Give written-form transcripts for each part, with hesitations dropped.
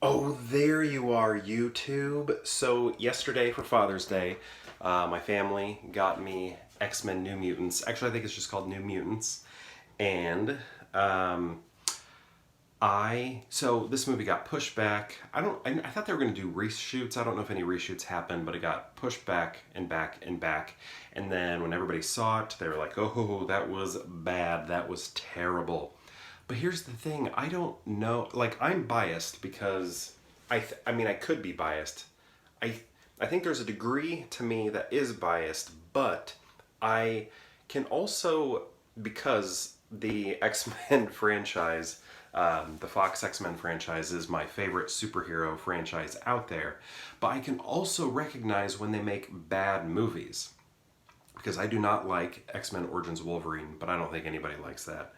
Oh, there you are, YouTube. So, yesterday for Father's Day, my family got me X-Men New Mutants. Actually, I think it's just called New Mutants. And um, so this movie got pushed back. I thought they were going to do reshoots. I don't know if any reshoots happened, but it got pushed back and back and back. And then when everybody saw it, they were like, oh, that was bad. That was terrible. But here's the thing, I don't know, like I'm biased because I mean I could be biased. I I think there's a degree to me that is biased, but I can also, because the X-Men franchise, the Fox X-Men franchise is my favorite superhero franchise out there, but I can also recognize when they make bad movies because I do not like X-Men Origins Wolverine, but I don't think anybody likes that.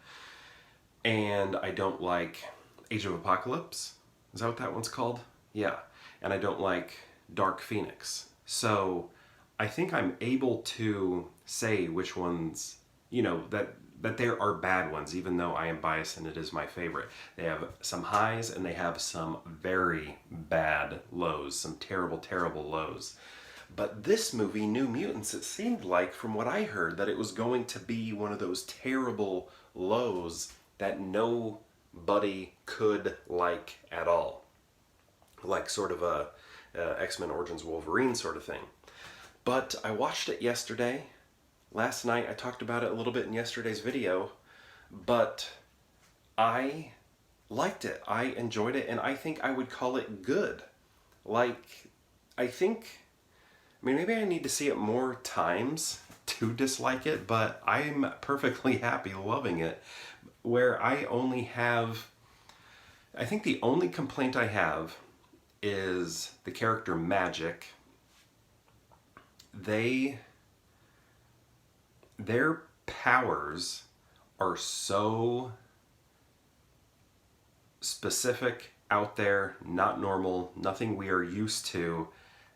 And I don't like Age of Apocalypse. Is that what that one's called? Yeah. And I don't like Dark Phoenix. So I think I'm able to say which ones, that there are bad ones, even though I am biased and it is my favorite. They have some highs and they have some very bad lows, some terrible, terrible lows. But this movie, New Mutants, it seemed like, from what I heard, that it was going to be one of those terrible lows that nobody could like at all. Like sort of a X-Men Origins Wolverine sort of thing. But I watched it yesterday. Last night I talked about it a little bit in yesterday's video. But I liked it. I enjoyed it, and I think I would call it good. Like, I think, I mean, maybe I need to see it more times to dislike it, but I'm perfectly happy loving it. Where I only have, I think the only complaint I have is the character Magik. Their powers are so specific, out there, not normal, nothing we are used to,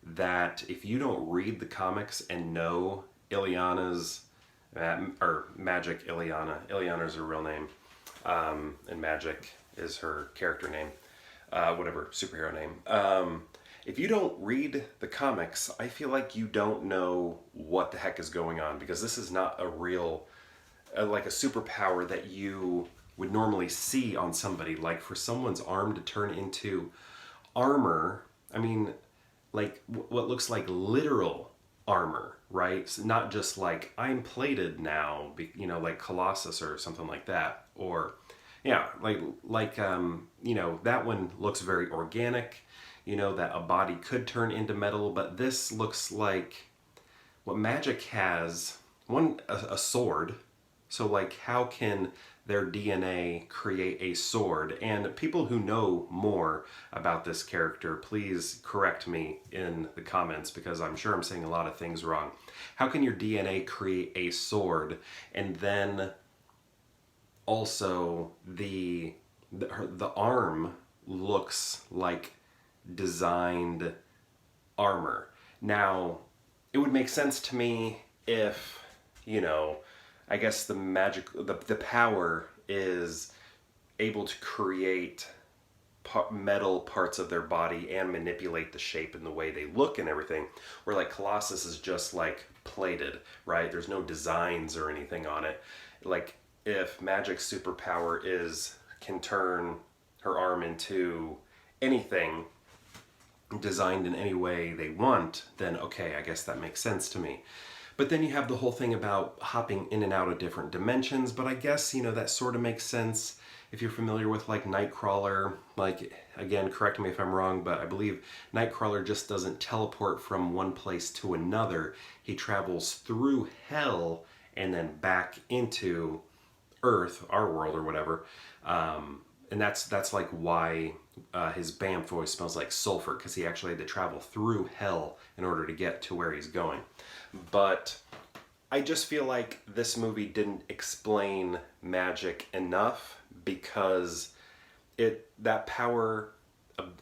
that if you don't read the comics and know Ileana's, or Magik Ileana, Ileana's her real name, and Magik is her character name, whatever, superhero name. If you don't read the comics, I feel like you don't know what the heck is going on, because this is not a real, like a superpower that you would normally see on somebody. Like for someone's arm to turn into armor, I mean, like what looks like literal armor, right? So not just like I'm plated now, like Colossus or something like that, or yeah, that one looks very organic. That a body could turn into metal, but this looks like what Magik has. One, a sword. So like, how can their DNA create a sword? And people who know more about this character, please correct me in the comments, because I'm sure I'm saying a lot of things wrong. How can your DNA create a sword? And then also the arm looks like designed armor. Now, it would make sense to me if, I guess the power is able to create metal parts of their body and manipulate the shape and the way they look and everything. Where like Colossus is just like plated, right? There's no designs or anything on it. Like if Magik's superpower can turn her arm into anything designed in any way they want, then okay, I guess that makes sense to me. But then you have the whole thing about hopping in and out of different dimensions, but I guess, that sort of makes sense if you're familiar with like Nightcrawler. Like, again, correct me if I'm wrong, but I believe Nightcrawler just doesn't teleport from one place to another. He travels through hell and then back into Earth, our world or whatever. And that's like why his BAMF always smells like sulfur, because he actually had to travel through hell in order to get to where he's going. But I just feel like this movie didn't explain Magik enough, because that power,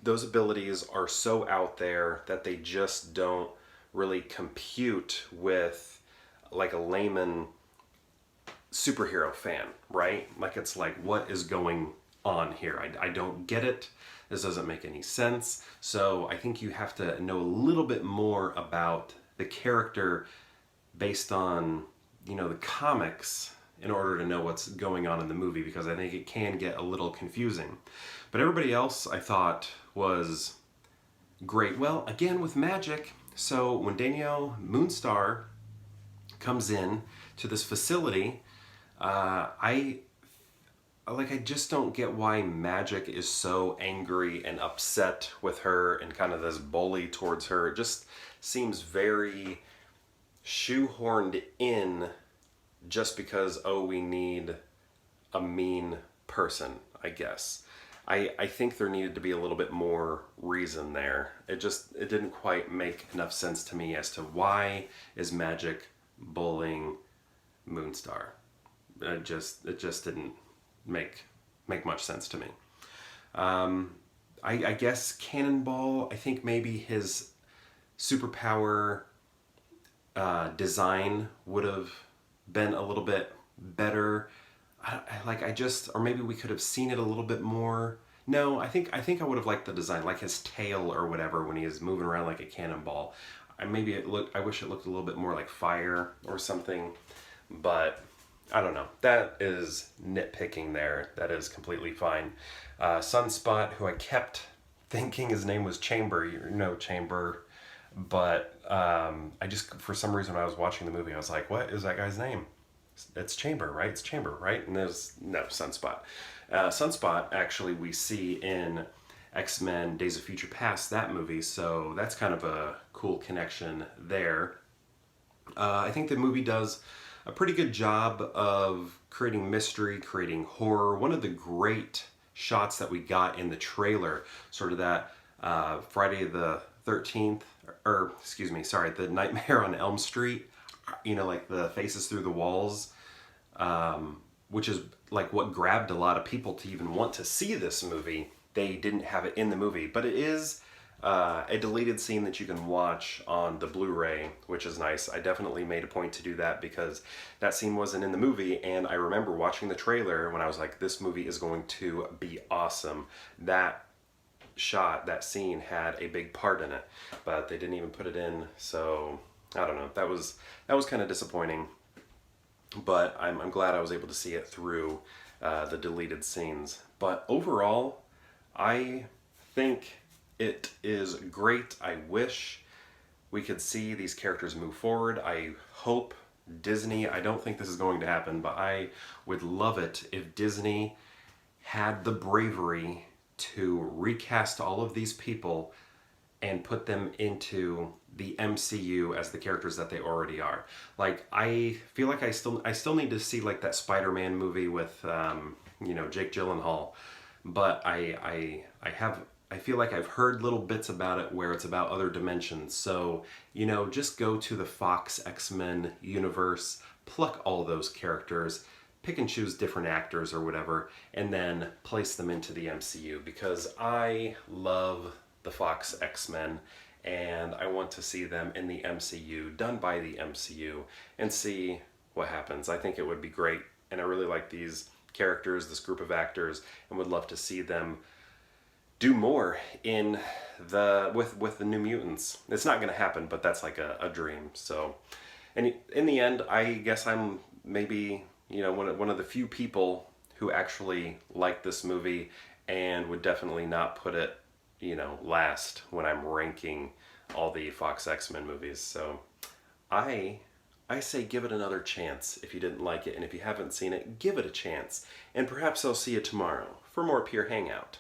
those abilities are so out there that they just don't really compute with like a layman superhero fan, right? Like it's like, what is going on here? I don't get it. This doesn't make any sense. So I think you have to know a little bit more about the character based on, the comics in order to know what's going on in the movie, because I think it can get a little confusing. But everybody else I thought was great. Well, again with Magik, so when Danielle Moonstar comes in to this facility, I just don't get why Magik is so angry and upset with her and kind of this bully towards her. It just seems very shoehorned in just because, we need a mean person, I guess. I think there needed to be a little bit more reason there. It didn't quite make enough sense to me as to why is Magik bullying Moonstar. It just didn't make much sense to me. I guess Cannonball, I think maybe his superpower design would have been a little bit better. Or maybe we could have seen it a little bit more. No, I think I would have liked the design, like his tail or whatever when he is moving around like a cannonball. I wish it looked a little bit more like fire or something, but I don't know. That is nitpicking there. That is completely fine. Sunspot, who I kept thinking his name was Chamber, Chamber, but I just, for some reason when I was watching the movie, I was like, what is that guy's name? It's Chamber, right? It's Chamber, right? And there's no Sunspot. Sunspot, actually, we see in X-Men Days of Future Past, that movie, so that's kind of a cool connection there. I think the movie does a pretty good job of creating mystery, creating horror. One of the great shots that we got in the trailer, sort of that Friday the 13th, the Nightmare on Elm Street, like the faces through the walls, which is like what grabbed a lot of people to even want to see this movie. They didn't have it in the movie, but it is a deleted scene that you can watch on the Blu-ray, which is nice. I definitely made a point to do that because that scene wasn't in the movie, and I remember watching the trailer when I was like, this movie is going to be awesome. That scene had a big part in it, but they didn't even put it in, so I don't know. That was kind of disappointing, but I'm glad I was able to see it through the deleted scenes. But overall, I think it is great. I wish we could see these characters move forward. I hope Disney, I don't think this is going to happen, but I would love it if Disney had the bravery to recast all of these people and put them into the MCU as the characters that they already are. Like, I feel like I still need to see like that Spider-Man movie with Jake Gyllenhaal, but I feel like I've heard little bits about it where it's about other dimensions. So, just go to the Fox X-Men universe, pluck all those characters, pick and choose different actors or whatever, and then place them into the MCU, because I love the Fox X-Men and I want to see them in the MCU, done by the MCU, and see what happens. I think it would be great, and I really like these characters, this group of actors, and would love to see them do more in with the New Mutants. It's not going to happen, but that's like a dream. So, and in the end, I guess I'm maybe one of the few people who actually like this movie and would definitely not put it last when I'm ranking all the Fox X-Men movies. So I say give it another chance if you didn't like it, and if you haven't seen it, give it a chance, and perhaps I'll see you tomorrow for more Pure Hangout.